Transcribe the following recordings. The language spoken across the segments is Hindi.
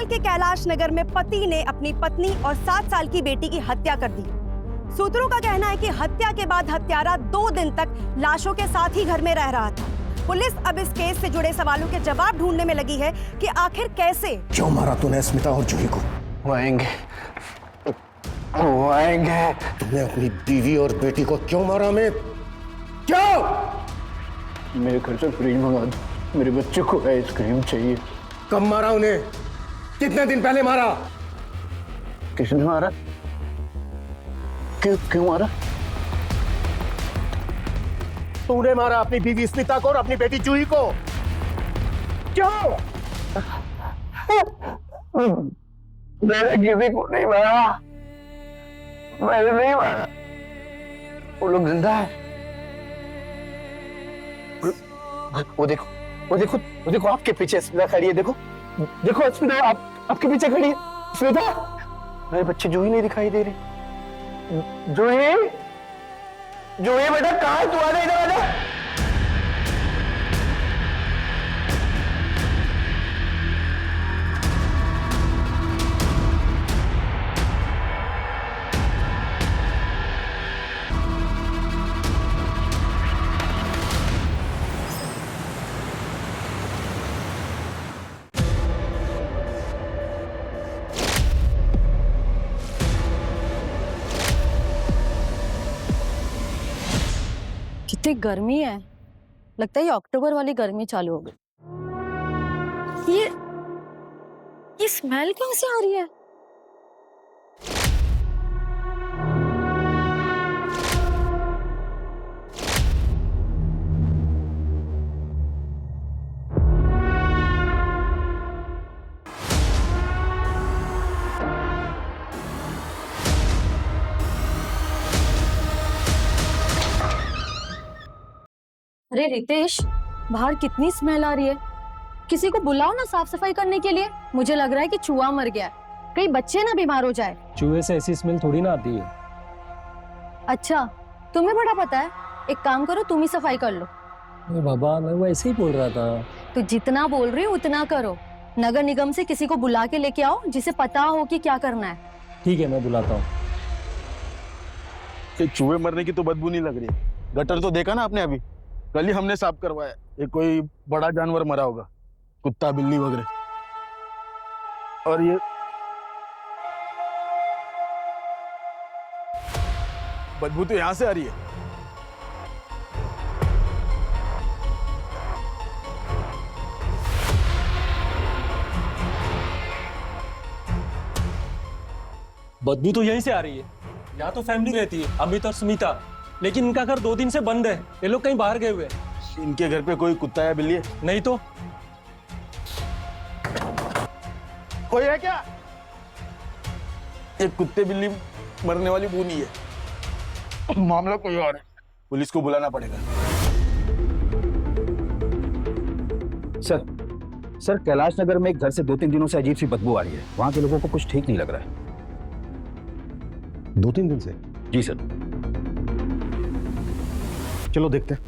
के कैलाश नगर में पति ने अपनी पत्नी और 7 साल की बेटी की हत्या कर दी। सूत्रों का कहना है कि हत्या के बाद हत्यारा 2 दिन तक लाशों के साथ ही घर में रह रहा था। पुलिस अब इस केस से जुड़े सवालों के जवाब ढूंढने में लगी है कि आखिर कैसे। क्यों मारा तूने स्मिता और जूही को? वो आएंगे। तूने अपनी बीवी और बेटी को क्यों मारा? अमित, क्यों? मेरे घर से फ्रिज मंगा दो, मेरे बच्चे को आइसक्रीम चाहिए। कब मारा उन्हें? कितने दिन पहले मारा? किसने मारा? क्यों मारा? तूने मारा अपनी बीवी स्मिता को और अपनी बेटी जूही को। क्यों? मैंने किसी को नहीं मारा, मैंने नहीं मारा। वो लोग जिंदा है। वो देखो आपके पीछे स्मिता खड़ी है। देखो स्मिता आपके पीछे खड़ी है। स्मिता, मेरे बच्चे जूही नहीं दिखाई दे रहे। जूही बेटा कहाँ है? तू आ जा, इधर आ जा। कितनी गर्मी है, लगता है ये अक्टूबर वाली गर्मी चालू हो गई। ये स्मेल कहाँ से आ रही है? अरे रितेश, बाहर कितनी स्मेल आ रही है। किसी को बुलाओ ना साफ सफाई करने के लिए। मुझे लग रहा है कि चूहा मर गया है, कहीं बच्चे ना बीमार हो जाए। चूहे से ऐसी स्मेल थोड़ी ना आती है। अच्छा, तुम्हें बड़ा पता है। एक काम करो, तुम ही सफाई कर लो। अरे बाबा, मैं वो ऐसे ही बोल रहा था। तो जितना बोल रही हो उतना करो। नगर निगम से किसी को बुला के लेके आओ जिसे पता हो कि क्या करना है। ठीक है, मैं बुलाता हूँ। चूहे मरने की तो बदबू नहीं लग रही। गटर तो देखा ना आपने, अभी कल ही हमने साफ करवाया। ये कोई बड़ा जानवर मरा होगा, कुत्ता बिल्ली वगैरह। और ये बदबू तो यहां से आ रही है। बदबू तो यहीं से आ रही है। यहाँ तो फैमिली रहती है, अमित और स्मिता। लेकिन इनका घर 2 दिन से बंद है। ये लोग कहीं बाहर गए हुए हैं। इनके घर पे कोई कुत्ता या बिल्ली है? नहीं तो कोई है क्या? एक कुत्ते बिल्ली मरने वाली बू नहीं है, मामला कोई और है। पुलिस को बुलाना पड़ेगा। सर कैलाश नगर में एक घर से 2-3 दिनों से अजीब सी बदबू आ रही है। वहां के लोगों को कुछ ठीक नहीं लग रहा है। 2-3 दिन से? जी सर। चलो देखते हैं।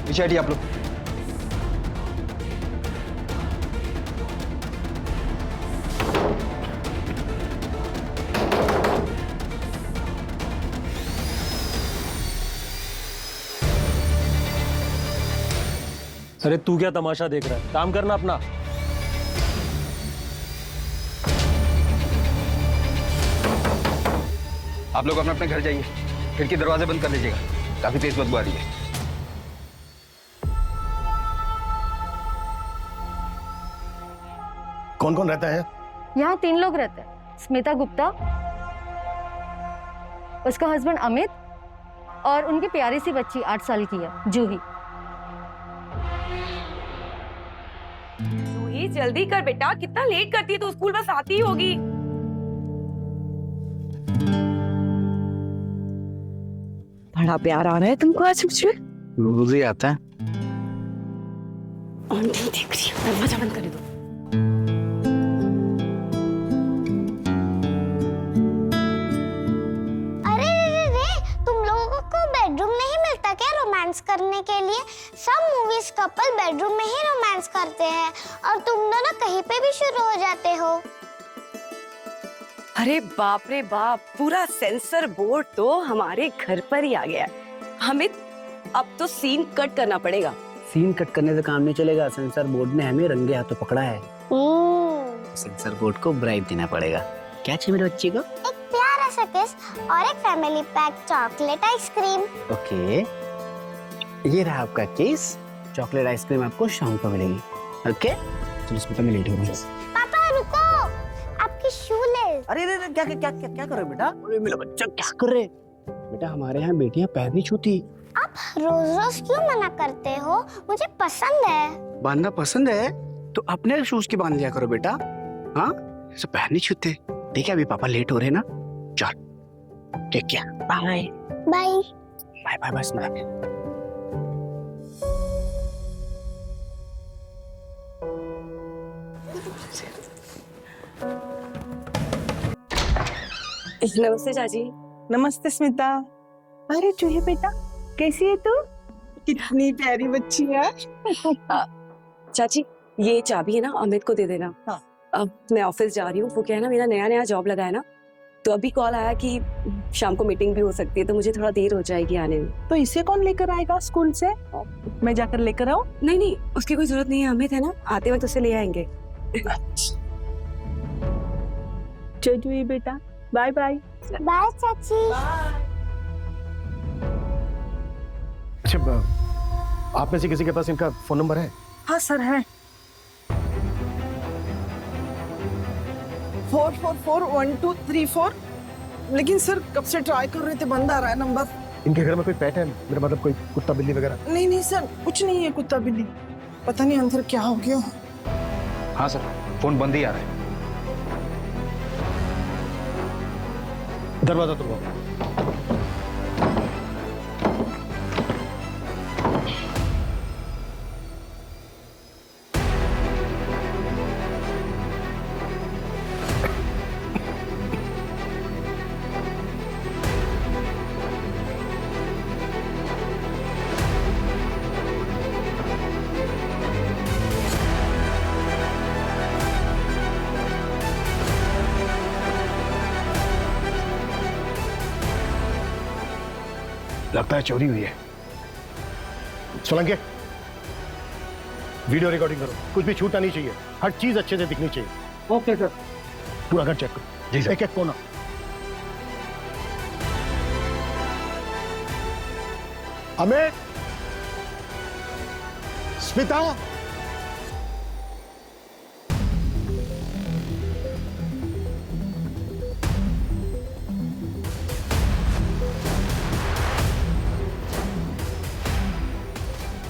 पीछे हटिए आप लोग। अरे तू क्या तमाशा देख रहा है? काम करना अपना। आप लोग अपने अपने घर जाइए, खिड़की दरवाजे बंद कर लीजिएगा, काफी तेज बदबू आ रही है। कौन कौन रहता है? यहाँ 3 लोग रहते हैं। स्मिता गुप्ता, उसका हस्बैंड अमित और उनकी प्यारी सी बच्ची 8 साल की है, जूही। जूही जल्दी कर बेटा, कितना लेट करती है तो स्कूल बस आती ही होगी। बड़ा प्यार आ रहा है तुमको आज मुझे। रोज ही आता है। आंटी देख रही है, दरवाजा बंद कर दो। अरे रे रे, तुम लोगों को बेडरूम नहीं मिलता क्या रोमांस करने के लिए? सब मूवीज कपल बेडरूम में ही रोमांस करते हैं और तुम दोनों कहीं पे भी शुरू हो जाते हो। अरे बाप रे बाप, पूरा सेंसर बोर्ड तो हमारे घर पर ही आ गया है। हमें अब तो सीन कट करना पड़ेगा। सीन कट करने से काम नहीं चलेगा, सेंसर बोर्ड ने हमें रंगे हाथों पकड़ा है। सेंसर बोर्ड को ब्राइब देना पड़ेगा। क्या चाहिए मेरे बच्चे को? एक प्यारा सा किस और एक family pack chocolate ice cream. Okay, ये रहा आपका केस। चॉकलेट आइसक्रीम आपको शाम को मिलेगी। ओके, चलो स्मिता मैं लेट हो रहा हूँ। पापा रुको, आपकी शूलेस। अरे रे रे, क्या क्या क्या क्या कर रहे हो बेटा? अरे मेरा बच्चा क्या कर रहे? बेटा हमारे यहाँ बेटियां पैर नहीं छूती। आप रोज रोज क्यों मना करते हो? मुझे पसंद है। बांधना पसंद है तो अपने शूज की बांध लिया करो बेटा। हाँ, ऐसे पैर नहीं छूते। ठीक है, अभी पापा लेट हो रहे हैं ना। चल ठीक है, बाय बाय बाय बाय बस ना। नमस्ते चाची। नमस्ते स्मिता। अरे चूहे बेटा, कैसी है तू? कितनी प्यारी बच्ची है। चाची, ये चाबी है ना, अमित को दे देना। हाँ। अब मैं ऑफिस जा रही हूँ। वो क्या है ना, मेरा नया नया जॉब लगा है ना, तो अभी कॉल आया कि शाम को मीटिंग भी हो सकती है, तो मुझे थोड़ा देर हो जाएगी आने में। तो इसे कौन लेकर आएगा स्कूल से? मैं जाकर लेकर आऊं? नहीं नहीं, उसकी कोई जरूरत नहीं है। अमित है ना, आते वक्त उसे ले आएंगे। चल चूहे बेटा, बाय बाय। बाय चाची। अच्छा, आप में से किसी के पास इनका फोन नंबर है? हाँ सर है। 444123 लेकिन सर कब से ट्राई कर रहे थे, बंद आ रहा है नंबर। इनके घर में कोई पेट है? मेरा मतलब कोई कुत्ता बिल्ली वगैरह? नहीं नहीं सर, कुछ नहीं है कुत्ता बिल्ली। पता नहीं अंदर क्या हो गया। हाँ सर, फोन बंद ही आ रहा है। दरवाजा तोड़ो। लगता है चोरी हुई है। सोलंके, वीडियो रिकॉर्डिंग करो। कुछ भी छूटना नहीं चाहिए, हर चीज अच्छे से दिखनी चाहिए। Okay sir. पूरा घर चेक करो। जी सर। एक एक कोना। अमित, स्मिता,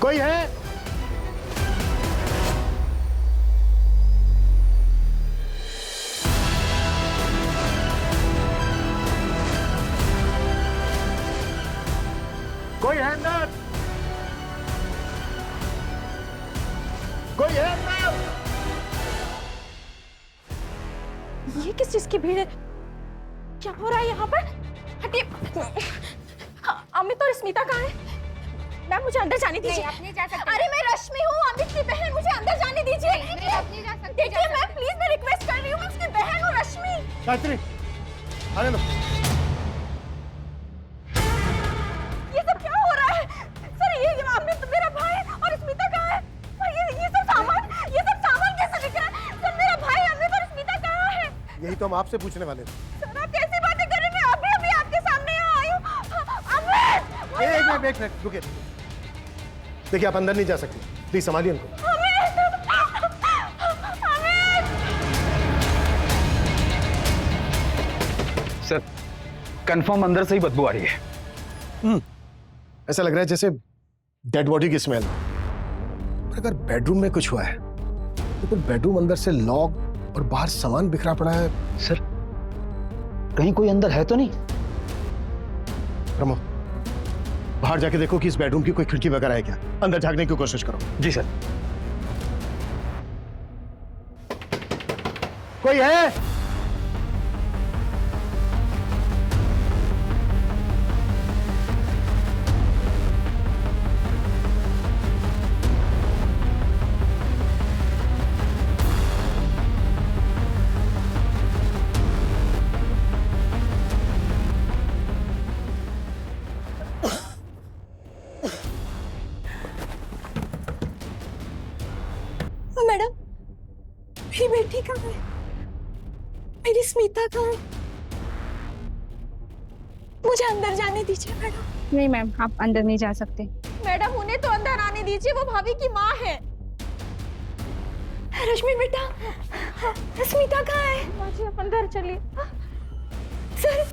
कोई है? कोई है अंदर? कोई है अंदर? ये किस चीज की भीड़ है? क्या हो रहा है यहाँ पर? हटिए। हाँ, अमित और स्मिता कहाँ है? मैम मुझे अंदर जाने दीजिए। आप नहीं जा सकते। अरे मैं रश्मि हूँ, अमित की बहन, मुझे अंदर जाने दीजिए। नहीं जा सकते। देखिए मैम, प्लीज मैं रिक्वेस्ट कर रही हूँ, मैं उसकी बहन हूँ रश्मि। गायत्री, आने दो। ये सब क्या हो रहा है? सर ये अमित मेरा भाई और स्मिता कहाँ है? और ये सब सामान कैसे दिख रहा है? सर मेरा भाई अमित और स्मिता कहाँ है? यही तो हम आपसे पूछने वाले थे। सर आप कैसी बातें कर रहे हैं? मैं अभी आपके सामने यहाँ आई हूँ। अमित! एक मिनट रुकिए। देखिए, आप अंदर नहीं जा सकते, प्लीज संभालिए उनको। सर कंफर्म अंदर से ही बदबू आ रही है। ऐसा लग रहा है जैसे डेड बॉडी की स्मेल। अगर बेडरूम में कुछ हुआ है तो फिर बेडरूम अंदर से लॉक और बाहर सामान बिखरा पड़ा है। सर कहीं कोई अंदर है तो नहीं? प्रमो, बाहर जाके देखो कि इस बेडरूम की कोई खिड़की वगैरह है क्या। अंदर झांकने की कोशिश करो। जी सर। कोई है? मैडम, मेरी बेटी कहाँ है? मेरी स्मिता कहाँ है? मुझे अंदर जाने दीजिए मैडम। नहीं मैम, आप अंदर नहीं जा सकते। मैडम, उन्हें तो अंदर आने दीजिए, वो भाभी की माँ है। रश्मि बेटा, स्मिता कहाँ है? माँ जी, आप अंदर चलिए। सर,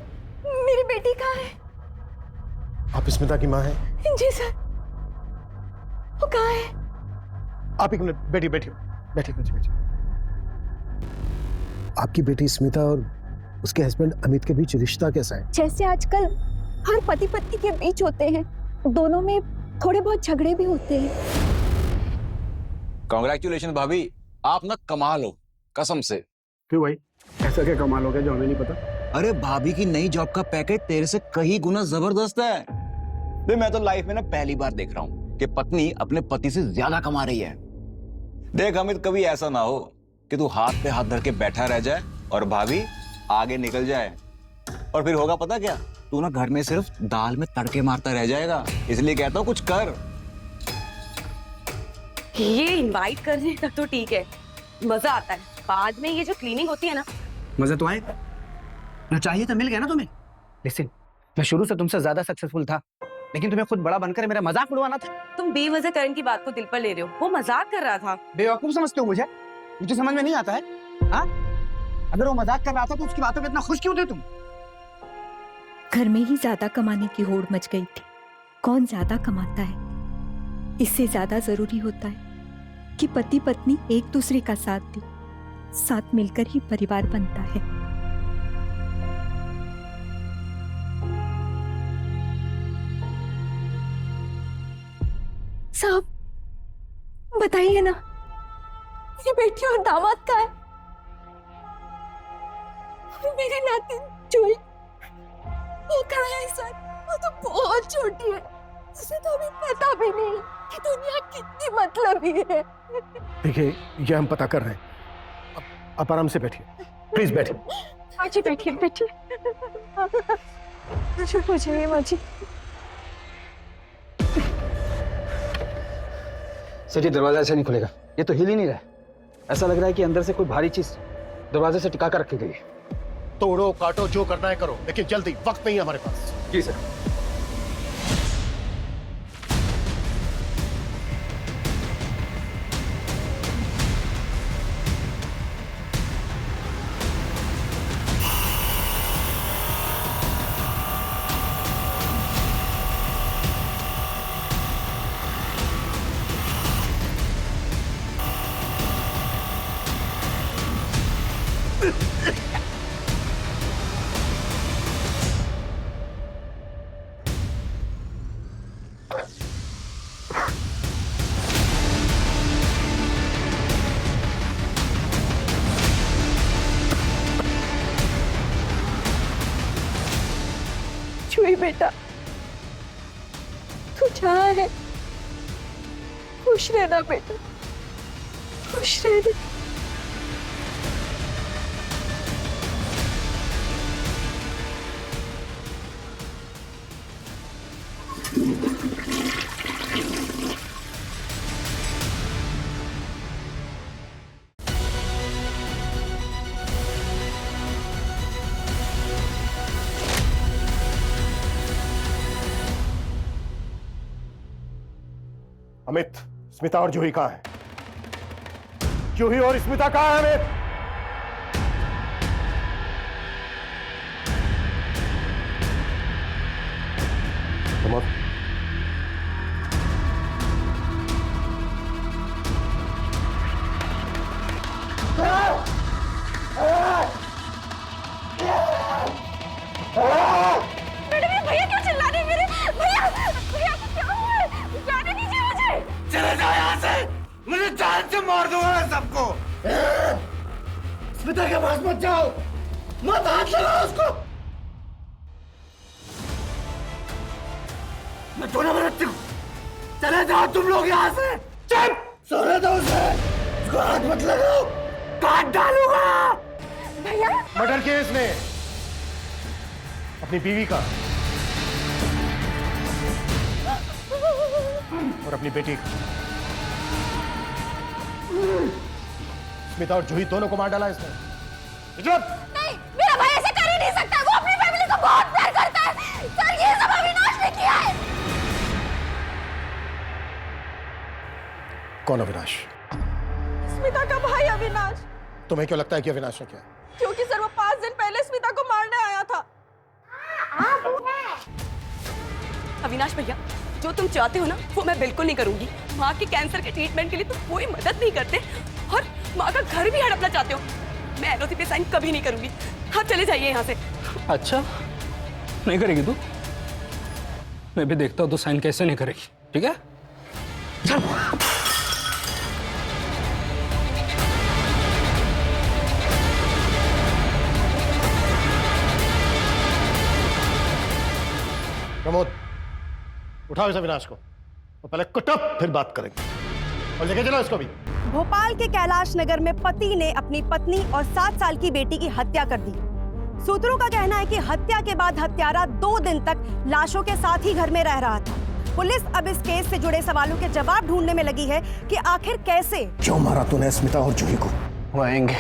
मेरी बेटी कहाँ है? आप स्मिता की माँ हैं? जी सर। वो कहाँ है? आप एक मिनट बैठिए बैठिए बैठिए बैठिए बैठिए। आपकी बेटी स्मिता और उसके हस्बैंड अमित के बीच रिश्ता कैसा है? जैसे आजकल हर पति पत्नी के बीच होते हैं, दोनों में थोड़े बहुत झगड़े भी होते हैं। कांग्रेचुलेशन भाभी, आप ना कमाल हो, कसम से। क्यों भाई, ऐसा क्या कमाल हो गया जो हमें नहीं पता? अरे भाभी की नई जॉब का पैकेज तेरे से कहीं गुना जबरदस्त है। मैं तो लाइफ में ना पहली बार देख रहा हूँ कि पत्नी अपने पति से ज्यादा कमा रही है। देख अमित, कभी ऐसा ना हो कि तू हाथ पे हाथ धर के बैठा रह जाए और भाभी आगे निकल जाए, और फिर होगा पता क्या, तू ना घर में सिर्फ दाल में तड़के मारता रह जाएगा। इसलिए कहता हूँ कुछ कर। ये इनवाइट करने तक तो ठीक है, मजा आता है, बाद में ये जो क्लीनिंग होती है ना। मजे तो आए ना, चाहिए तो मिल गया ना तुम्हें। लिसन, मैं शुरू से तुमसे ज्यादा सक्सेसफुल था, लेकिन तुम्हें खुद बड़ा बनकर मेरा मजाक उड़वाना था। तुम बेवजह करण की बात को दिल पर ले रहे हो, वो मजाक कर रहा था। बेवकूफ समझते हो मुझे? मुझे समझ में नहीं आता है। हाँ, अगर वो मजाक कर रहा था तो उसकी बातों पे इतना खुश क्यों थे तुम? घर में ही ज्यादा कमाने की होड़ मच गई थी। कौन ज्यादा कमाता है, इससे ज्यादा जरूरी होता है कि पति पत्नी एक दूसरे का साथ दे, साथ मिलकर ही परिवार बनता है। साहब, बताइए ना, मेरी बेटी और दामाद का है? मेरी नातिन जूही, वो कहाँ है सर? वो तो बहुत छोटी है, उसे तो अभी पता भी नहीं कि दुनिया कितनी मतलबी है। देखिए, ये हम पता कर रहे हैं। आप आराम से बैठिए, प्लीज बैठिए। माँ जी बैठिए बैठिए। चुप हो जाइए माँ जी। सर, ये दरवाजा ऐसे नहीं खुलेगा, ये तो हिल ही नहीं रहा है। ऐसा लग रहा है कि अंदर से कोई भारी चीज दरवाजे से टिका कर रखी गई है। तोड़ो काटो जो करना है करो, लेकिन जल्दी, वक्त नहीं है हमारे पास। जी सर। जूही बेटा, तू जहाँ है खुश रहना बेटा, खुश रहना। अमित, स्मिता और जूही कहाँ है? जूही और स्मिता कहाँ है अमित? Come on. मैडम, ये भैया क्यों चिल्ला रहे हैं मेरे? भैया, भैया को क्या हुआ है? जाने दीजिए मुझे। चले जाओ यहाँ से, मुझे जान से मार दूंगा मैं सबको। स्मिता के पास मत जाओ, मत हाथ लगाओ उसको। मैं थोड़ा बरतती हूँ, चले जाओ तुम लोग यहाँ से। चुप, सोने दो उसे, उसको हाथ मत लगाओ, काट डालूंगा। भैया मर्डर केस में अपनी बीवी का और अपनी बेटी का, स्मिता और जूही दोनों को मार डाला इसने। नहीं, मेरा भाई ऐसे कर ही नहीं सकता। वो अपनी फैमिली को बहुत प्यार करता है। सर ये सब अविनाश ने किया है। कौन अविनाश? स्मिता का भाई अविनाश। तुम्हें क्यों लगता है कि अविनाश ने किया? क्योंकि सर वो 5 दिन पहले स्मिता को मारने आया था। अविनाश भैया, जो तुम चाहते हो ना वो मैं बिल्कुल नहीं करूंगी। माँ के कैंसर के ट्रीटमेंट के लिए तुम कोई मदद नहीं करते और माँ का घर भी हड़पना चाहते हो। मैं एलओसी पे साइन कभी नहीं करूंगी। आप चले जाइए यहाँ से। अच्छा, नहीं करेगी तू? मैं भी देखता हूँ तो साइन कैसे नहीं करेगी। ठीक है, चल। प्रमोद, उठाओ इस अविनाश को और पहले कुटो, फिर बात करेंगे। और लेके चलो इसको भी। भोपाल के कैलाश नगर में पति ने अपनी पत्नी और 7 साल की बेटी की हत्या कर दी। सूत्रों का कहना है कि हत्या के बाद हत्यारा 2 दिन तक लाशों के साथ ही घर में रह रहा था। पुलिस अब इस केस से जुड़े सवालों के जवाब ढूंढने में लगी है कि आखिर कैसे, क्यों मारा तूने स्मिता और जूही को? वो आएंगे,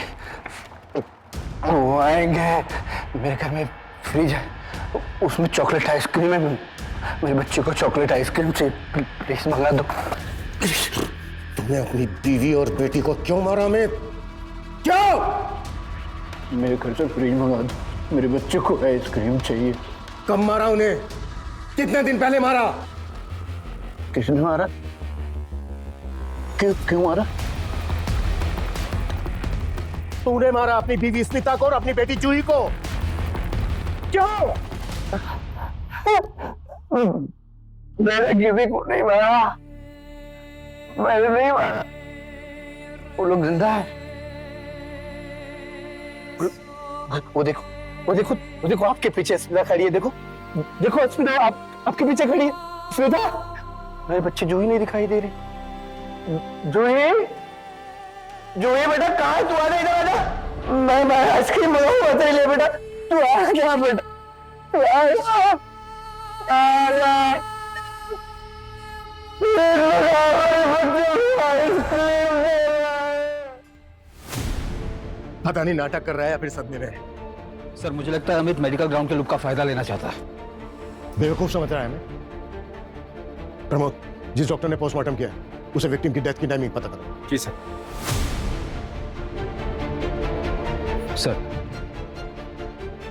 वो आएंगे। मेरे घर में फ्रिज है, उसमें चॉकलेट आइसक्रीम है। मेरे बच्चे को चॉकलेट आइसक्रीम से प्लीज मंगा दो। तुमने अपनी बीवी और बेटी को क्यों मारा अमित? क्यों? मेरे घर से फ्रिज मंगा दो, मेरे बच्चे को आइसक्रीम चाहिए। कब मारा उन्हें? कितने दिन पहले मारा? किसने मारा? क्यों मारा? तूने मारा अपनी बीवी स्मिता को और अपनी बेटी जूही को। क्यों? मैंने किसी को नहीं मारा, मैंने नहीं मारा। वो लोग जिंदा है। वो देखो, वो देखो, वो देखो आपके पीछे स्मिता खड़ी है। देखो, देखो स्मिता आपके पीछे खड़ी है। स्मिता, मेरे बच्चे जूही नहीं दिखाई दे रही। जूही, जूही बेटा कहाँ है? तू आ जा, इधर आ जा। मैं आइसक्रीम मंगाऊंगा तेरे लिए बेटा। तू आ जा बेटा, तू आ जा। पता नहीं नाटक कर रहा है या फिर सदमे में। सर मुझे लगता है अमित मेडिकल ग्राउंड के लुक का फायदा लेना चाहता है। बेवकूफ समझ रहा है हमें। प्रमोद, जिस डॉक्टर ने पोस्टमार्टम किया उसे विक्टिम की डेथ की टाइमिंग पता करो। जी सर।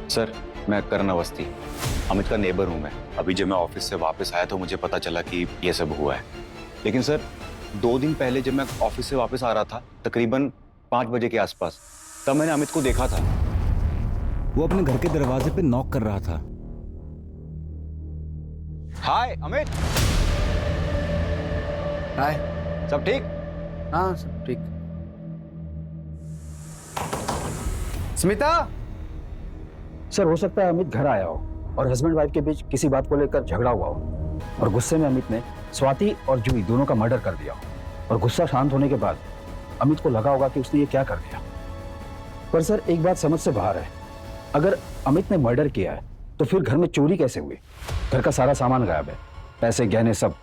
सर, मैं करण अवस्थी, अमित का नेबर हूं मैं। अभी जब मैं ऑफिस से वापस आया तो मुझे पता चला कि ये सब हुआ है। लेकिन सर, 2 दिन पहले जब मैं ऑफिस से वापस आ रहा था, तकरीबन 5 बजे के आसपास, तब मैंने अमित को देखा था। वो अपने घर के दरवाजे पे नॉक कर रहा था। हाय अमित। हाय। सब ठीक? हाँ सब ठीक। स्मिता। सर हो सकता है अमित घर आया हो और हस्बैंड वाइफ के बीच किसी बात को लेकर झगड़ा हुआ हो और गुस्से में अमित ने स्वाति और जूही दोनों का मर्डर कर दिया और गुस्सा शांत होने के बाद अमित को लगा होगा कि उसने ये क्या कर दिया। पर सर एक बात समझ से बाहर है, अगर अमित ने मर्डर किया है तो फिर घर में चोरी कैसे हुई? घर का सारा सामान गायब है, पैसे गहने सब,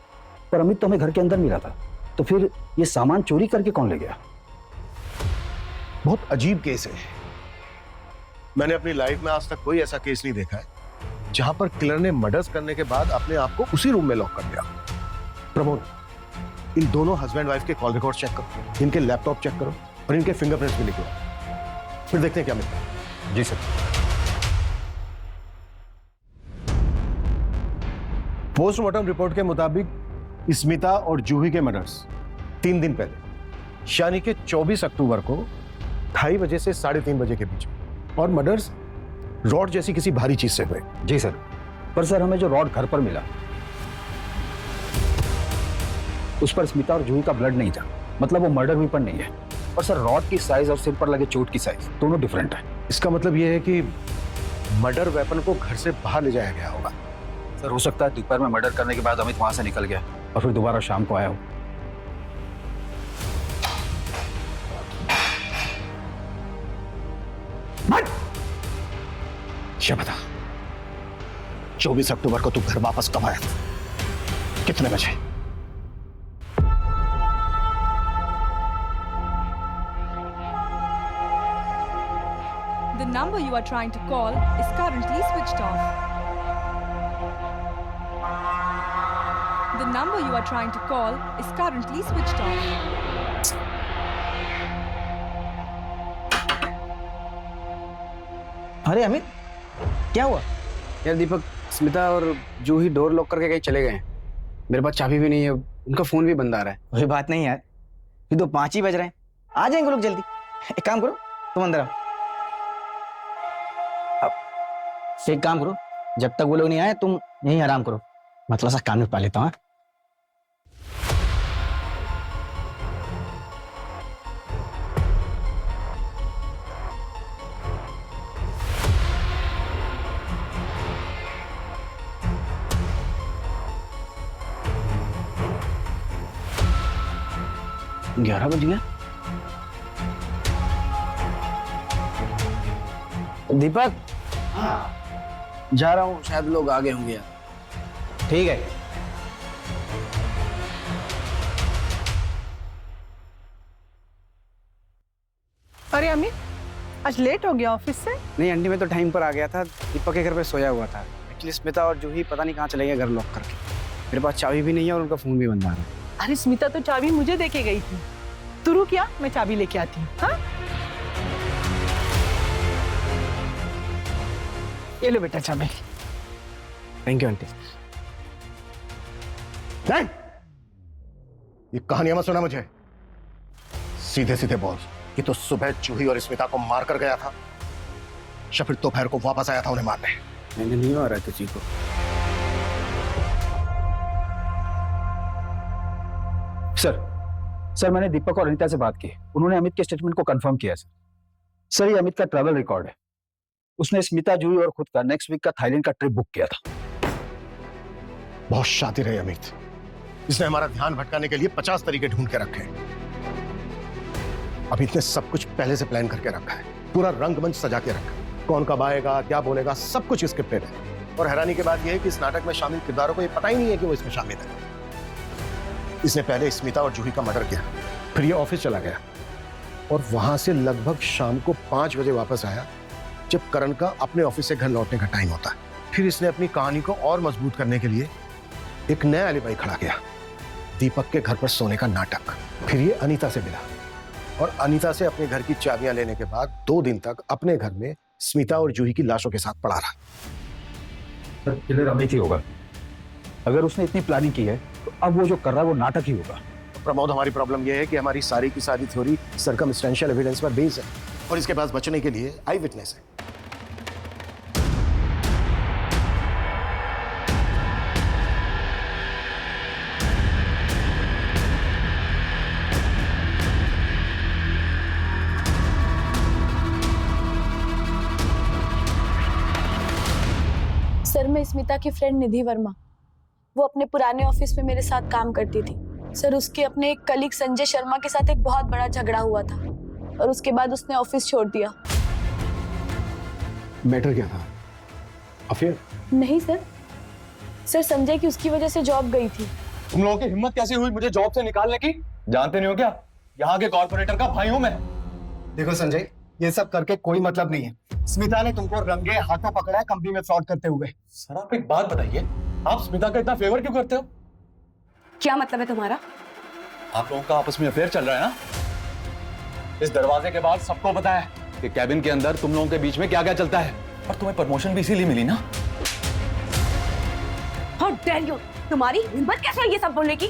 पर अमित तो हमें घर के अंदर मिला था, तो फिर ये सामान चोरी करके कौन ले गया? बहुत अजीब केस है। मैंने अपनी लाइफ में आज तक कोई ऐसा केस नहीं देखा है जहां पर किलर ने मर्डर्स करने के बाद अपने आप को उसी रूम में लॉक कर दिया। प्रमोद, इन दोनों हस्बैंड वाइफ के कॉल रिकॉर्ड चेक करो, इनके लैपटॉप चेक करो और इनके फिंगरप्रिंट्स भी निकलो, फिर देखते हैं क्या मिलता है। जी सर। पोस्टमार्टम रिपोर्ट के मुताबिक स्मिता और जूही के मर्डर्स 3 दिन पहले यानी कि 24 अक्टूबर को 2:30 बजे से 3:30 बजे के बीच में, और मर्डर्स रॉड जैसी किसी भारी चीज से हुए। जी सर। पर सर हमें जो रॉड घर पर मिला उस पर स्मिता और जूही का ब्लड नहीं था, मतलब वो मर्डर वेपन नहीं है। और सर रॉड की साइज और सिर पर लगे चोट की साइज दोनों डिफरेंट है। इसका मतलब ये है कि मर्डर वेपन को घर से बाहर ले जाया गया होगा। सर हो सकता है दोपहर में मर्डर करने के बाद अमित वहां से निकल गया और फिर दोबारा शाम को आया हो। ये बता, 24 अक्टूबर को तू घर वापस कब आया था? कितने बजे? The number you are trying to call is currently switched off. The number you are trying to call is currently switched off. अरे अमित, क्या हुआ? यार दीपक, स्मिता और जूही डोर लॉक करके कहीं चले गए हैं। मेरे पास चाबी भी नहीं है, उनका फोन भी बंद आ रहा है। कोई बात नहीं यार, ये तो 5 ही बज रहे हैं, आ जाएंगे लोग जल्दी। एक काम करो, तुम अंदर आओ। अब एक काम करो, जब तक वो लोग नहीं आए तुम यहीं आराम करो, मैं थोड़ा सा काम निपटा लेता हूँ। हाँ? 11 बज गया। दीपक, जा रहा हूँ, शायद लोग आ गए होंगे यार। ठीक है। अरे अमित, आज लेट हो गया ऑफिस से? नहीं आंटी, मैं तो टाइम पर आ गया था, दीपक के घर पे सोया हुआ था। एक्चुअली स्मिता और जूही पता नहीं कहाँ चले गए घर लॉक करके। मेरे पास चाबी भी नहीं है और उनका फोन भी बंद आ रहा है। अरे स्मिता तो चाबी मुझे देके गई थी। तू रुक, क्या मैं चाबी लेके आती हूँ। हाँ, ये लो बेटा चाबी। Thank you aunty. नहीं, ये कहानियां मत सुना मुझे। सीधे सीधे बोल कि तो सुबह जूही और स्मिता को मार कर गया था या फिर दोपहर को वापस आया था उन्हें मारने? मैंने नहीं मारा किसी को। सर मैंने दीपक और अनीता से बात की, उन्होंने अमित के स्टेटमेंट को कंफर्म किया। सर ये अमित का ट्रैवल रिकॉर्ड है। उसने स्मिता, जूही और खुद का नेक्स्ट वीक का थाईलैंड का ट्रिप बुक किया था। बहुत शातिर है अमित, इसने हमारा ध्यान भटकाने के लिए 50 तरीके ढूंढ के रखे हैं। अमित ने सब कुछ पहले से प्लान करके रखा है, पूरा रंगमंच सजा के रखा है। कौन कब आएगा, क्या बोलेगा, सब कुछ स्क्रिप्टेड है। और हैरानी की बात यह है कि इस नाटक में शामिल किरदारों को यह पता ही नहीं है कि वो इसमें शामिल है। इसने पहले स्मिता और जूही का मर्डर किया, फिर ये ऑफिस चला गया और वहां से लगभग शाम को 5 बजे वापस आया, जब करण का अपने ऑफिस से घर लौटने का टाइम होता है। फिर इसने अपनी कहानी को और मजबूत करने के लिए एक नया एलिबाई खड़ा किया, दीपक के घर पर सोने का नाटक। फिर ये अनीता से मिला और अनीता से अपने घर की चाबियां लेने के बाद 2 दिन तक अपने घर में स्मिता और जूही की लाशों के साथ पड़ा रहा। किलर अमित ही होगा। अगर उसने इतनी प्लानिंग की है तो अब वो जो कर रहा है वो नाटक ही होगा। प्रमोद, हमारी प्रॉब्लम यह है कि हमारी सारी की सारी थ्योरी सर्कमस्टेंशियल एविडेंस पर बेस्ड है और इसके पास बचने के लिए आई विटनेस है। सर, मैं स्मिता की फ्रेंड निधि वर्मा, वो अपने पुराने ऑफिस में मेरे साथ काम करती थी। सर, उसके अपने एक कलीग संजय शर्मा के साथ एक बहुत बड़ा झगड़ा हुआ था और उसके बाद उसने ऑफिस छोड़ दिया। मैटर क्या था? अफेयर? नहीं सर, संजय की उसकी वजह से जॉब गई थी। तुम लोगों की हिम्मत कैसे हुई मुझे जॉब से निकालने की? जानते नहीं हो क्या, यहाँ के कॉर्पोरेटर का भाई हूं मैं। देखो संजय, ये सब करके कोई मतलब नहीं है। स्मिता ने तुमको रंगे हाथों पकड़ा है कंपनी में फ्रॉड करते हुए। सर आप एक बात बताइए, आप स्मिता का इतना फेवर क्यों करते हो? क्या मतलब है तुम्हारा? आप लोगों का आपस में अफेयर चल रहा है ना? इस दरवाजे के बाद सबको पता है कि कैबिन के अंदर तुम लोगों के बीच में क्या क्या चलता है, और तुम्हें प्रमोशन भी इसीलिए मिली ना। How dare you! तुम्हारी हिम्मत कैसे है ये सब बोलने की?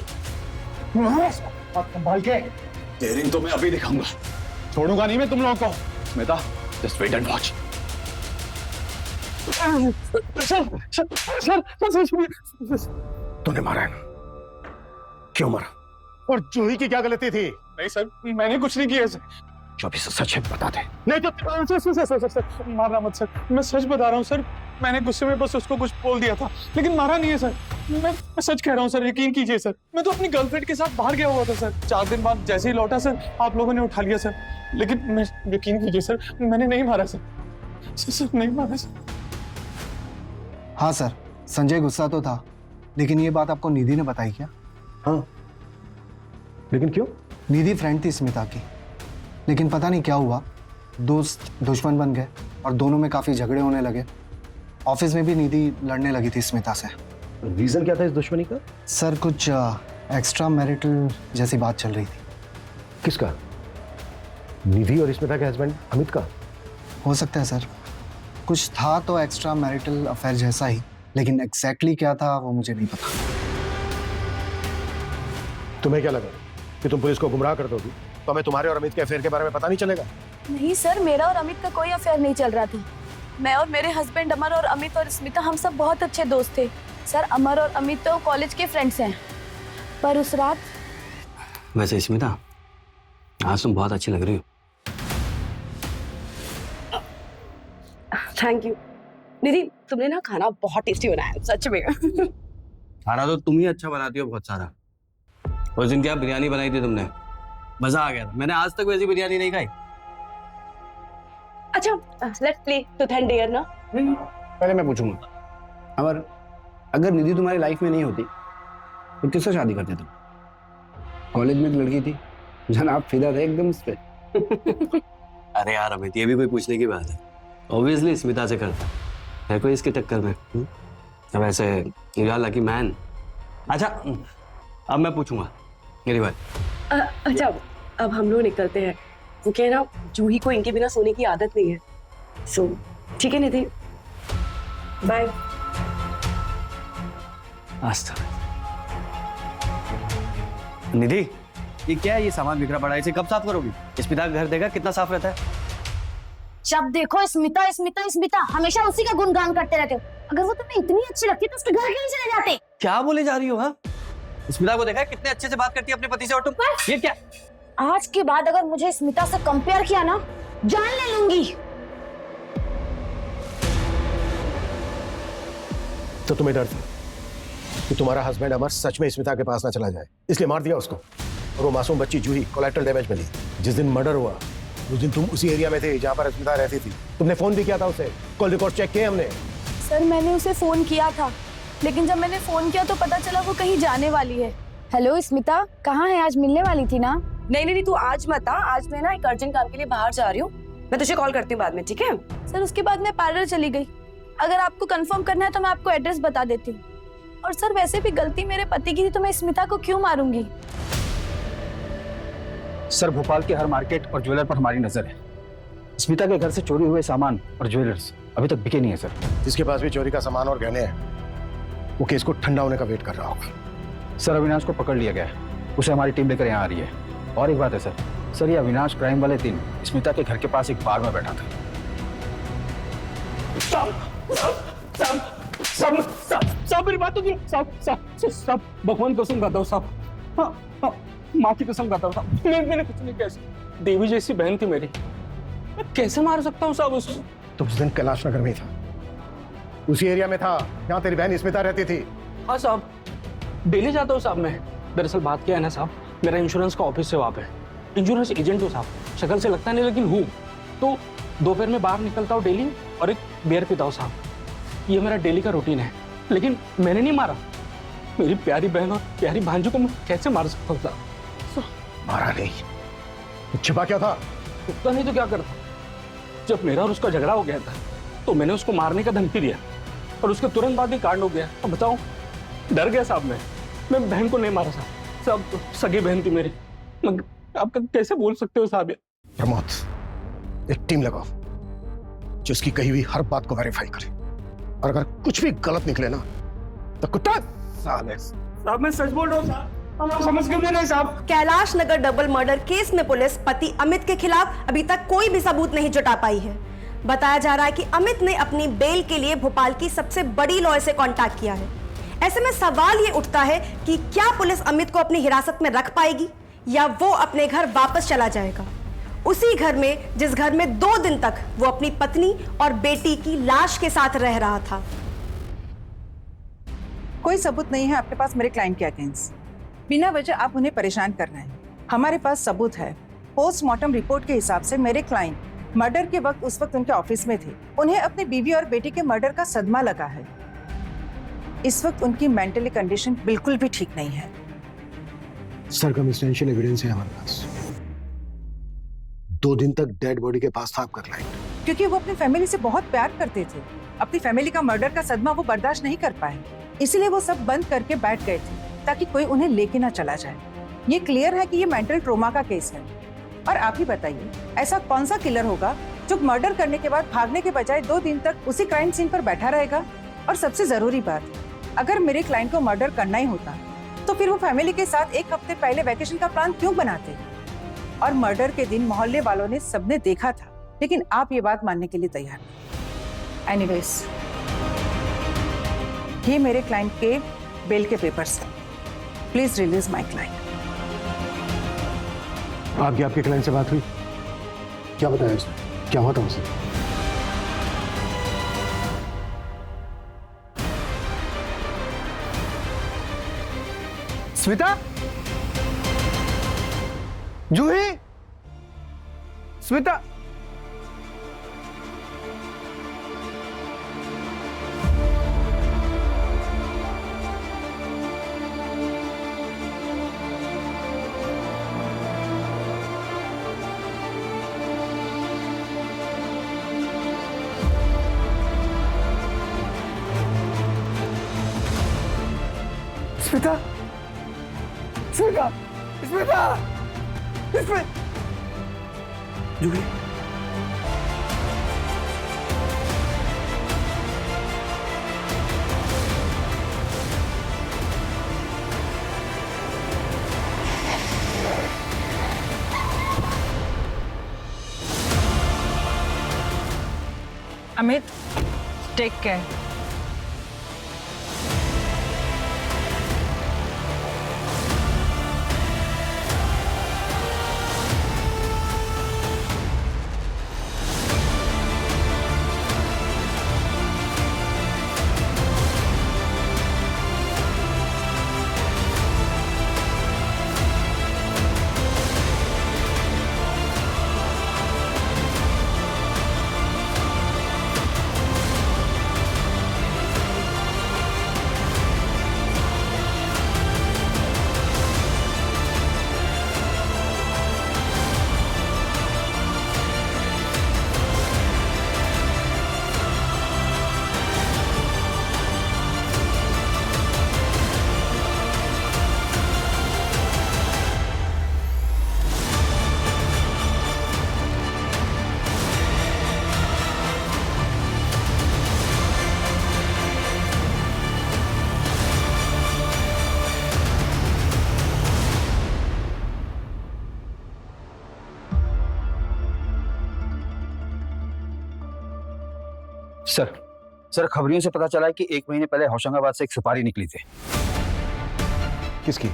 संभाल के। डेयरिंग तो मैं अभी दिखाऊंगा, छोड़ूंगा नहीं मैं तुम लोगों को। Smita, just wait and watch. तूने मारा है, क्यों मारा? और जूही की क्या गलती थी? नहीं सर, मैंने कुछ नहीं किया सर। जो भी सच है बता दे। नहीं तो सर, मारना मत सर, मैं सच बता रहा हूँ सर। मैंने गुस्से में बस उसको कुछ बोल दिया था, लेकिन मारा नहीं है सर। मैं सच कह रहा हूँ सर, यकीन कीजिए सर। मैं तो अपनी गर्लफ्रेंड के साथ बाहर गया हुआ था सर। 4 दिन बाद जैसे ही लौटा सर, आप लोगों ने उठा लिया सर। लेकिन मैं, यकीन कीजिए सर, मैंने नहीं मारा सर। सर नहीं मारा सर। हाँ सर, संजय गुस्सा तो था, लेकिन ये बात आपको निधि ने बताई क्या? हाँ, लेकिन क्यों? निधि फ्रेंड थी स्मिता की, लेकिन पता नहीं क्या हुआ, दोस्त दुश्मन बन गए और दोनों में काफी झगड़े होने लगे। ऑफिस में भी निधि लड़ने लगी थी स्मिता से। रीजन क्या था इस दुश्मनी का? सर कुछ एक्स्ट्रा मैरिटल जैसी बात चल रही थी। किसका? निधि और स्मिता के हस्बैंड अमित का? हो सकता है सर, कुछ था तो एक्स्ट्रा मैरिटल अफेयर जैसा ही, लेकिन एग्जैक्टली क्या था वो मुझे नहीं पता। तुम्हें क्या लगा कि तुम पुलिस को गुमराह कर दोगी तो हमें तुम्हारे और अमित के अफेयर के बारे में पता नहीं चलेगा? नहीं सर, मेरा और अमित का कोई अफेयर नहीं चल रहा था। मैं और मेरे हस्बैंड अमर और अमित और स्मिता, हम सब बहुत अच्छे दोस्त थे सर। अमर और अमित तो कॉलेज के फ्रेंड्स हैं, पर उस रात। वैसे स्मिता, आज तुम बहुत अच्छी लग रही हो। थैंक यू निधि, तुमने ना खाना बहुत टेस्टी बनाया है, सच में। खाना तो तुम ही अच्छा बनाती हो बहुत सारा। उस दिन क्या बिरयानी बनाई थी तुमने, मजा आ गया था। मैंने आज तक वैसी बिरयानी नहीं खाई। अच्छा, let's play truth and dare ना। पहले मैं पूछूंगा, अगर निधि तुम्हारी लाइफ में नहीं होती तो किससे शादी करते तुम? कॉलेज में एक लड़की थी, जनाब फिदा थे एकदम उस पे। अरे यार अमित, ये भी कोई पूछने की बात है? ऑब्वियसली स्मिता से करता है कोई इसके टक्कर में। अब ऐसे यू आर लकी मैन। अच्छा, अब मैं पूछूंगा मेरी बात। अच्छा, अब हम लोग निकलते हैं, वो कह ना जूही को इनके बिना सोने की आदत नहीं है। सो ठीक है निधि, बाय। निधि, ये क्या है? ये सामान बिखरा पड़ा है, इसे कब साफ करोगी? स्मिता का घर देखा कितना साफ रहता है। जब देखो स्मिता स्मिता स्मिता, हमेशा उसी का गुणगान करते रहते हो। अगर वो तुम्हें इतनी अच्छी लगती है तो उसके घर क्यों नहीं चले जाते? क्या बोले जा रही हो? हाँ, स्मिता को देखा है कितने अच्छे से बात करती है अपने पति से, और तुम ये क्या? आज के बाद अगर मुझे स्मिता से कंपेयर किया ना, जान ले लूंगी। तो तुम्हें डर था कि तुम्हारा हस्बैंड अमर सच में स्मिता के पास ना चला जाए, इसलिए मार दिया उसको। और वो मासूम बच्ची जूही कोलैटरल डैमेज मिली। जिस दिन मर्डर हुआ उस दिन तुम उसी एरिया में थे जहां पर स्मिता रहती थी। तुमने फोन भी किया था उसे, कॉल रिकॉर्ड चेक किए हमने। सर मैंने उसे फोन किया था, लेकिन जब मैंने फोन किया तो पता चला वो कहीं जाने वाली है। हेलो स्मिता, कहाँ है? आज मिलने वाली थी ना? नहीं, तू आज मत आ, आज मैं ना एक अर्जेंट काम के लिए बाहर जा रही हूँ। मैं तुझे कॉल करती हूँ बाद में, ठीक है? सर उसके बाद मैं पार्लर चली गई। अगर आपको कंफर्म करना है तो मैं आपको एड्रेस बता देती हूँ। और सर वैसे भी गलती मेरे पति की थी, तो मैं स्मिता को क्यों मारूंगी? सर, भोपाल के हर मार्केट और ज्वेलर पर हमारी नजर है। स्मिता के घर से चोरी हुए सामान और ज्वेलर्स अभी तक बिके नहीं है सर। जिसके पास भी चोरी का सामान और गहने हैं, वो केस को ठंडा होने का वेट कर रहा होगा। सर, अविनाश को पकड़ लिया गया है, उसे हमारी टीम लेकर यहाँ आ रही है। और एक बात है सर, ये अविनाश क्राइम वाले दिन स्मिता के घर के पास एक बार में बैठा था। साहब मेरी बात तो सुनो। साहब भगवान कसम खाता हूँ साहब, हाँ, माँ की कसम खाता हूँ साहब, मैंने कुछ नहीं किया। देवी जैसी बहन थी मेरी, मैं कैसे मार सकता हूँ साहब उसको? तो उस दिन कैलाश नगर में था, उसी एरिया में था जहाँ तेरी बहन स्मिता रहती थी। हाँ साहब, डेली जाता हूँ साहब मैं। दरअसल बात क्या है ना साहब, मेरा इंश्योरेंस का ऑफिस से वहाँ पे इंश्योरेंस एजेंट हूँ साहब, शक्ल से लगता नहीं लेकिन हूँ। तो दोपहर में बाहर निकलता हूँ डेली और एक बियर पीता हूँ साहब, ये मेरा डेली का रूटीन है। लेकिन मैंने नहीं मारा, मेरी प्यारी बहन और प्यारी भांजू को मैं कैसे मार सकता हूँ साहब? मारा नहीं, छिपा क्या था? उतना नहीं तो क्या करता? जब मेरा और उसका झगड़ा हो गया था तो मैंने उसको मारने का धमकी दिया और उसके तुरंत बाद ही कांड हो गया। अब बताओ, डर गया साहब मैं बहन को नहीं मारा साहब, सब सगी बहन थी मेरी। आप कैसे बोल सकते हो साहब? प्रमोद, एक टीम लगाओ जो उसकी कही हुई हर बात को वेरीफाई करे, और अगर कुछ भी गलत निकले ना तो कुत्ता साले। साहब मैं सच बोल रहा हूँ साहब, समझ क्यों नहीं साहब? Kailash Nagar double murder case में पुलिस पति अमित के खिलाफ अभी तक कोई भी सबूत नहीं जुटा पाई है। बताया जा रहा है कि अमित ने अपनी बेल के लिए भोपाल की सबसे बड़ी लॉयर से कांटेक्ट किया है। ऐसे में सवाल ये उठता है कि क्या पुलिस अमित को अपनी हिरासत में रख पाएगी या वो अपने घर वापस चला जाएगा, उसी घर में जिस घर में 2 दिन तक वो अपनी पत्नी और बेटी की लाश के साथ रह रहा था। कोई सबूत नहीं है आपके पास मेरे क्लाइंट के अगेंस्ट। बिना वजह आप उन्हें परेशान कर रहे हैं। हमारे पास सबूत है। पोस्टमार्टम रिपोर्ट के हिसाब से मेरे क्लाइंट मर्डर के वक्त उस वक्त उनके ऑफिस में थे। उन्हें अपनी बीवी और बेटी के मर्डर का सदमा लगा है। इस वक्त उनकी मेंटली कंडीशन बिल्कुल भी ठीक नहीं है। सर्कमस्टेंशियल एविडेंस है हमारे पास। 2 दिन तक डेड बॉडी के पास था आपका क्लाइंट, क्योंकि वो अपनी फैमिली से बहुत प्यार करते थे। अपनी फैमिली का मर्डर का सदमा वो बर्दाश्त नहीं कर पाए, इसलिए वो सब बंद करके बैठ गए थे ताकि कोई उन्हें लेके ना चला जाए। ये क्लियर है कि ये मेंटल ट्रोमा का केस है। और आप ही बताइए, ऐसा कौन सा किलर होगा जो मर्डर करने के बाद भागने के बजाय 2 दिन तक उसी क्राइम सीन पर बैठा रहेगा? और सबसे जरूरी बात, अगर मेरे क्लाइंट को मर्डर करना ही होता तो फिर वो फैमिली के साथ 1 हफ्ते पहले वैकेशन का प्लान क्यों बनाते? और मर्डर के दिन मोहल्ले वालों ने सबने देखा था, लेकिन आप ये बात मानने के लिए तैयार नहीं। एनीवेज, ये मेरे क्लाइंट के बेल के पेपर्स हैं। Please release my client. आपके क्लाइंट से बात हुई? क्या बताया उसने? क्या हुआ था उसे? स्मिता, जूही, स्मिता, स्मिता, स्मिता, स्मिता, स्मिता, जूही, अमित, टेक केयर। सर, खबरियों से पता चला है कि 1 महीने पहले होशंगाबाद से एक सुपारी निकली थी। किसकी?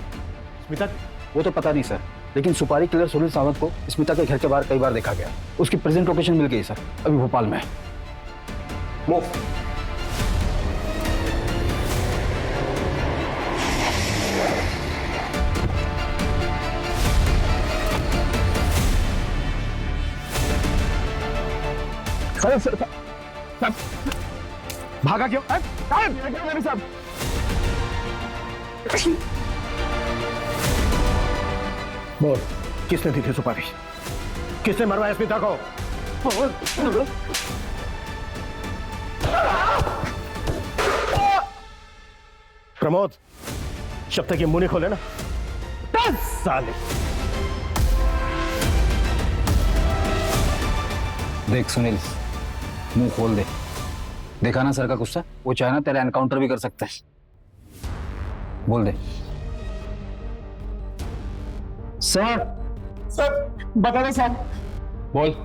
स्मिता? वो तो पता नहीं सर, लेकिन सुपारी किलर सुनील सावंत को स्मिता के घर के बाहर कई बार देखा गया। उसकी प्रेजेंट लोकेशन मिल गई सर, अभी भोपाल में है। भागा क्यों? मेरे साथ बोल, किसने दी थी सुपारी? किसने मरवाया स्मिता को? प्रमोद, जब तक ये मुंह नहीं खोले ना, 10 साल। देख सुनील, मुंह खोल दे। देखा ना सर का गुस्सा? वो चाहे ना तेरा एनकाउंटर भी कर सकता है। बोल दे। सर, बता दे सर। बोल।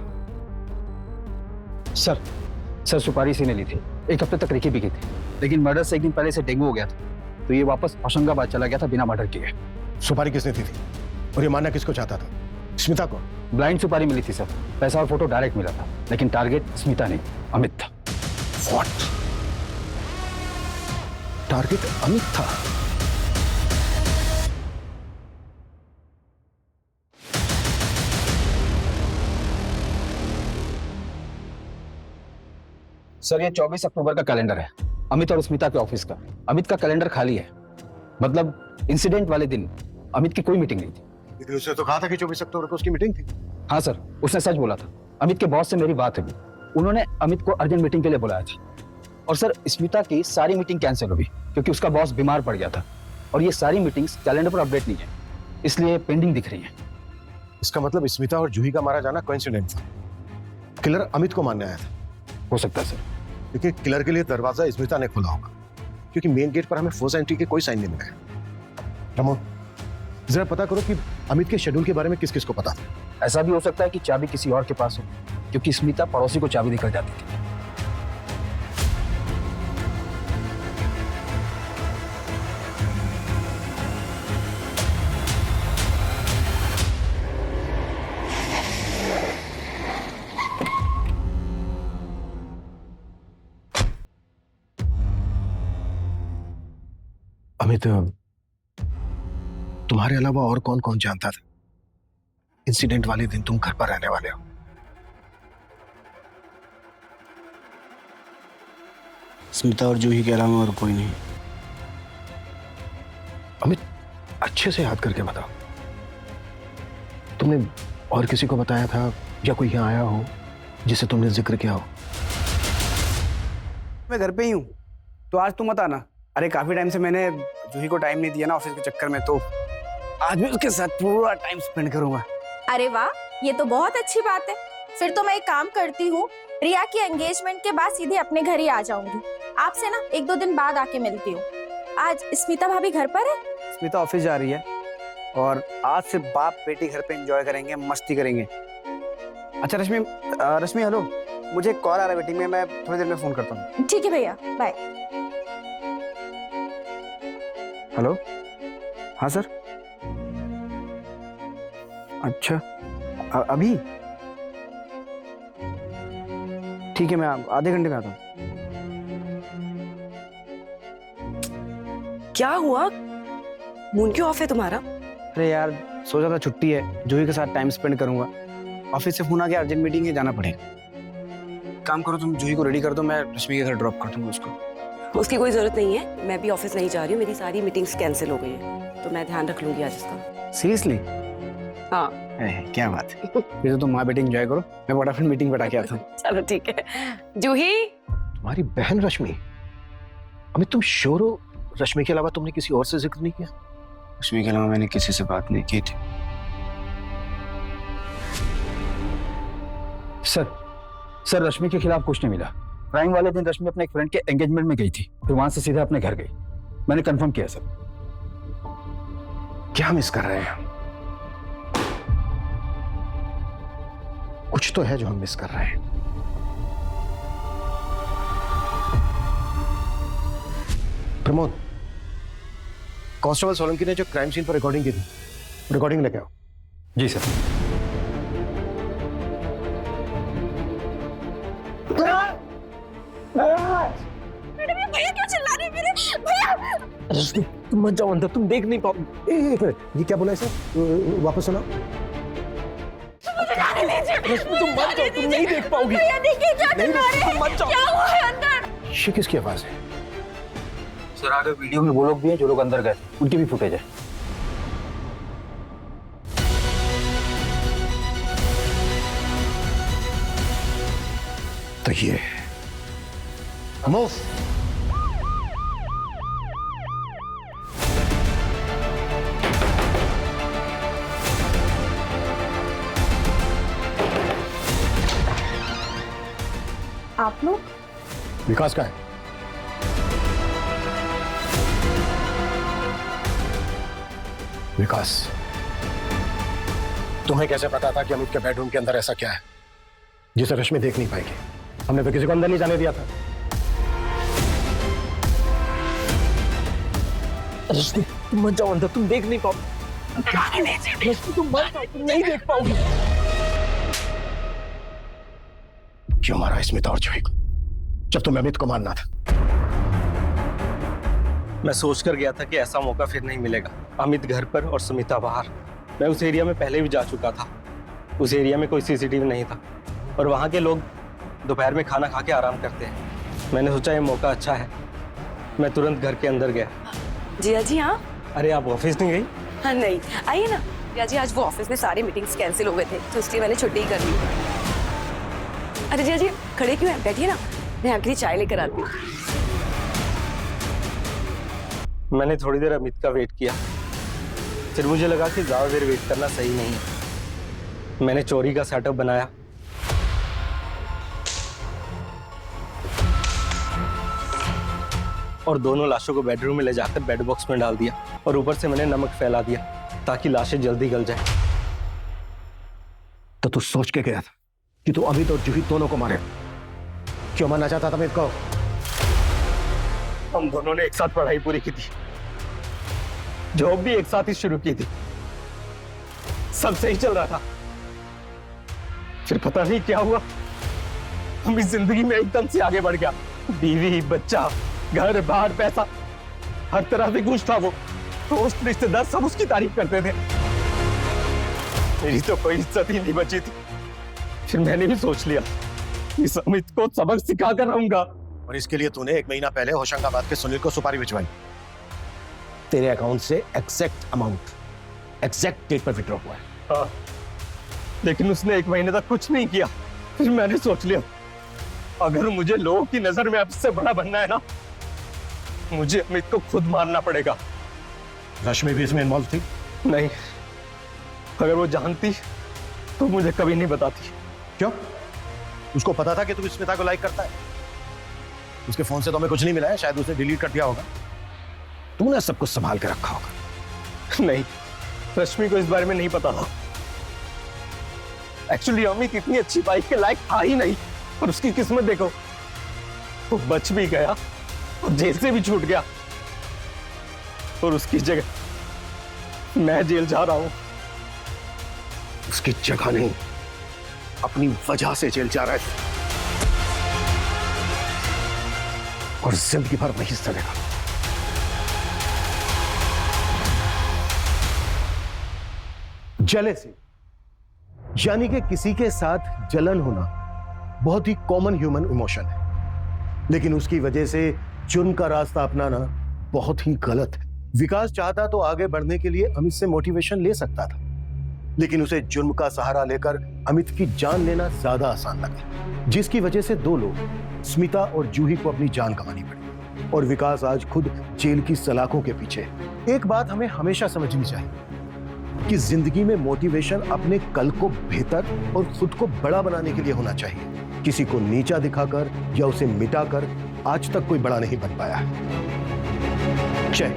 सर सुपारी इसी ने ली थी। 1 हफ्ते तक रिकी भी की थी, लेकिन मर्डर से 1 दिन पहले से डेंगू हो गया था, तो ये वापस होशंगाबाद चला गया था बिना मर्डर किए। सुपारी किसने दी थी? और ये मानना किसको चाहता था? स्मिता को? ब्लाइंड सुपारी मिली थी सर, पैसा और फोटो डायरेक्ट मिला था, लेकिन टारगेट स्मिता नहीं अमित था। What? टारगेट अमित था? सर ये 24 अक्टूबर का कैलेंडर है, अमित और स्मिता के ऑफिस का। अमित का कैलेंडर खाली है, मतलब इंसिडेंट वाले दिन अमित की कोई मीटिंग नहीं थी। लेकिन उसने तो कहा था कि 24 अक्टूबर को उसकी मीटिंग थी। हाँ सर, उसने सच बोला था। अमित के बॉस से मेरी बात हुई, उन्होंने अमित को अर्जेंट मीटिंग के लिए बुलाया था। और सर स्मिता की सारी मीटिंग कैंसिल हुई क्योंकि उसका बॉस बीमार पड़ गया था, और ये सारी मीटिंग्स कैलेंडर पर अपडेट नहीं है, इसलिए पेंडिंग दिख रही है। इसका मतलब स्मिता और जूही का मारा जाना कोइंसिडेंस था। किलर अमित को मारने आया था। हो सकता है सर, क्योंकि किलर के लिए दरवाजा स्मिता ने खोला होगा, क्योंकि मेन गेट पर हमें फोर्स एंट्री के कोई साइन नहीं मिला है। प्रमोद, जरा पता करो कि अमित के शेड्यूल के बारे में किस किस को पता था। ऐसा भी हो सकता है कि चाबी किसी और के पास हो, क्योंकि स्मिता पड़ोसी को चाबी देकर जाती थी। अमित, तुम्हारे अलावा और कौन कौन जानता था इंसिडेंट वाले दिन तुम घर पर रहने वाले हो? स्मिता और जूही के अलावा और कोई नहीं। अमित, अच्छे से याद करके बताओ, तुमने और किसी को बताया था या कोई यहाँ आया हो जिसे तुमने जिक्र किया हो? मैं घर पे ही हूँ, तो आज तुम मत आना। अरे काफी टाइम से मैंने जूही को टाइम नहीं दिया ना ऑफिस के चक्कर में, तो आज मैं उसके साथ पूरा टाइम स्पेंड करूंगा। अरे वाह, ये तो बहुत अच्छी बात है। फिर तो मैं एक काम करती हूँ, रिया की एंगेजमेंट के बाद सीधे अपने घर ही आ जाऊंगी। आपसे ना 1-2 दिन बाद आके मिलती हूँ। आज स्मिता भाभी घर पर है? स्मिता ऑफिस जा रही है और आज से बाप बेटी घर पे एंजॉय करेंगे, मस्ती करेंगे। अच्छा रश्मि हेलो, मुझे एक कॉल आ रहा है मीटिंग में, मैं थोड़ी देर में फोन करता हूँ। ठीक है भैया, बाय। हेलो, हाँ सर। अच्छा अभी ठीक है, मैं आधे घंटे में आता हूँ। क्या हुआ? मून क्यों ऑफ है तुम्हारा? अरे यार, सोचा था छुट्टी है, जूही के साथ टाइम स्पेंड करूंगा। ऑफिस से फोन आ गया, अर्जेंट मीटिंग है, जाना पड़ेगा। काम करो, तुम जूही को रेडी कर दो, मैं रश्मि के घर ड्रॉप कर दूंगा उसको। उसकी कोई जरूरत नहीं है, मैं भी ऑफिस नहीं जा रही हूँ, मेरी सारी मीटिंग्स कैंसिल हो गई है, तो मैं ध्यान रख लूंगी आज इसका। सीरियसली? हाँ। क्या बात है। फिर तो तुम माँ बेटी एंजॉय करो, मैं फटाफट मीटिंग बैठा के आता हूँ। चलो ठीक है। जूही, तुम्हारी बहन रश्मि? अमित, तुम श्योर हो रश्मि के अलावा तुमने किसी और से जिक्र नहीं किया? रश्मि के अलावा मैंने किसी से बात नहीं की थी। सर रश्मि के खिलाफ कुछ नहीं मिला। क्राइम वाले दिन रश्मि अपने एक फ्रेंड के एंगेजमेंट में गई थी, फिर वहां से सीधा अपने घर गई। मैंने कंफर्म किया सर। क्या मिस कर रहे हैं? कुछ तो है जो हम मिस कर रहे हैं। प्रमोद, कांस्टेबल सोलंकी ने जो क्राइम सीन पर रिकॉर्डिंग की थी, रिकॉर्डिंग लेके आओ। जी सर। भैया क्यों चिल्ला रहे हैं मेरे? भैया! रश्मि, तुम मत जाओ अंदर, तुम देख नहीं पाओगे। एक मिनट, ये क्या बोला है सर? वापस सुनाओ। रश्मि, तुम मत जाओ, तुम नहीं देख पाओगी। भैया देखिए क्या चिल्ला रहे हैं? तुम मत जाओ। क्या हुआ है अंदर? ये किसकी आवाज है? सर आगे वीडियो में वो लोग भी हैं जो लोग अंदर गए, उनकी भी फुटेज है। तो ये मूव। आप लोग? विकास का है। विकास, तुम्हें कैसे पता था कि अमित के बेडरूम के अंदर ऐसा क्या है जिसे रश्मि देख नहीं पाएगी? हमने तो किसी को अंदर नहीं जाने दिया था। रश्मि, तुम मत जाओ अंदर, तुम देख नहीं पाओ। तुम मर जाओ, तुम नहीं देख पाओगी। क्यों मारा स्मिता और जूही को जब तुम्हें अमित को मारना था? मैं सोच कर गया था कि ऐसा मौका फिर नहीं मिलेगा। अमित घर पर और सुमिता बाहर। मैं उस एरिया में पहले भी जा चुका था। उस एरिया में कोई सीसीटीवी नहीं था और वहाँ के लोग दोपहर में खाना खा के आराम करते हैं। मैंने सोचा ये मौका अच्छा है। मैं तुरंत घर के अंदर गया। जिया जी हाँ। अरे आप ऑफिस नहीं गई? हाँ नहीं, आइए ना। जिया जी आज वो ऑफिस में सारे मीटिंग्स कैंसिल हो गए थे तो इसलिए मैंने छुट्टी ही कर ली। अरे जिया जी खड़े क्यों हैं? बैठिए ना, मैं आपके लिए चाय लेकर आती हूँ। मैंने थोड़ी देर अमित का वेट किया, फिर मुझे लगा कि ज्यादा देर वेट करना सही नहीं है। मैंने चोरी का सेटअप बनाया। और दोनों लाशों को बेडरूम में ले जाकर बेड बॉक्स में डाल दिया और ऊपर से मैंने नमक फैला दिया ताकि लाशें जल्दी गल जाए। तो तू सोच के गया था कि तू अमित और जूही दोनों को मारे? क्यों मारना चाहता था अमित को? हम दोनों ने एक साथ पढ़ाई पूरी की थी, जॉब भी एक साथ ही शुरू की थी, सब सही चल रहा था। फिर पता नहीं क्या हुआ, हम इस जिंदगी में एकदम से आगे बढ़ गया। बीवी, बच्चा, घर बार, पैसा, हर तरह से खुश था वो। दोस्त, रिश्तेदार सब उसकी तारीफ करते थे। मेरी तो कोई इज्जत ही नहीं बची थी। फिर मैंने भी सोच लिया इस अमित को सबक सिखा कर रहूंगा। और इसके लिए तूने 1 महीना पहले होशंगाबाद के सुनील को सुपारी भिजवाई। तेरे अकाउंट से एग्जैक्ट अमाउंट, एग्जैक्ट डेट पर विड्रॉ हुआ है। हाँ, लेकिन उसने 1 महीने तक कुछ नहीं किया। फिर मैंने सोच लिया अगर मुझे लोगों की नजर में आपसे बड़ा बनना है ना, मुझे अमित को खुद मारना पड़ेगा। रश्मि भी इसमें इन्वॉल्व थी? नहीं, अगर वो जानती तो मुझे कभी नहीं बताती। क्यों? उसको पता था कि तू स्मिता को लाइक करता है? उसके फोन से तो हमें कुछ नहीं मिला है, शायद उसने डिलीट कर दिया होगा। तूने सब कुछ संभाल के रखा होगा। नहीं, रश्मि को इस बारे में नहीं पता था। एक्चुअली अमित इतनी अच्छी बाइक के लायक था ही नहीं, और उसकी किस्मत देखो, वो बच भी गया और जेल से भी छूट गया, और उसकी जगह मैं जेल जा रहा हूं। उसकी जगह नहीं, अपनी वजह से जेल जा रहा है, और जिंदगी भर वही सड़ेगा। जेलेसी यानी कि किसी के साथ जलन होना बहुत ही कॉमन ह्यूमन इमोशन है, लेकिन उसकी वजह से जुर्म का रास्ता अपनाना बहुत ही गलत है। विकास चाहता तो आगे बढ़ने के लिए अमित से मोटिवेशन ले सकता था, लेकिन उसे जुर्म का सहारा लेकर अमित की जान लेना ज्यादा आसान लगा, जिसकी वजह से 2 लोग स्मिता और जूही को अपनी जान गंवानी पड़ी, और विकास आज खुद जेल की सलाखों के पीछे है। एक बात हमें हमेशा समझनी चाहिए कि जिंदगी में मोटिवेशन अपने कल को बेहतर और खुद को बड़ा बनाने के लिए होना चाहिए। किसी को नीचा दिखाकर या उसे मिटाकर आज तक कोई बड़ा नहीं बन पाया है। जय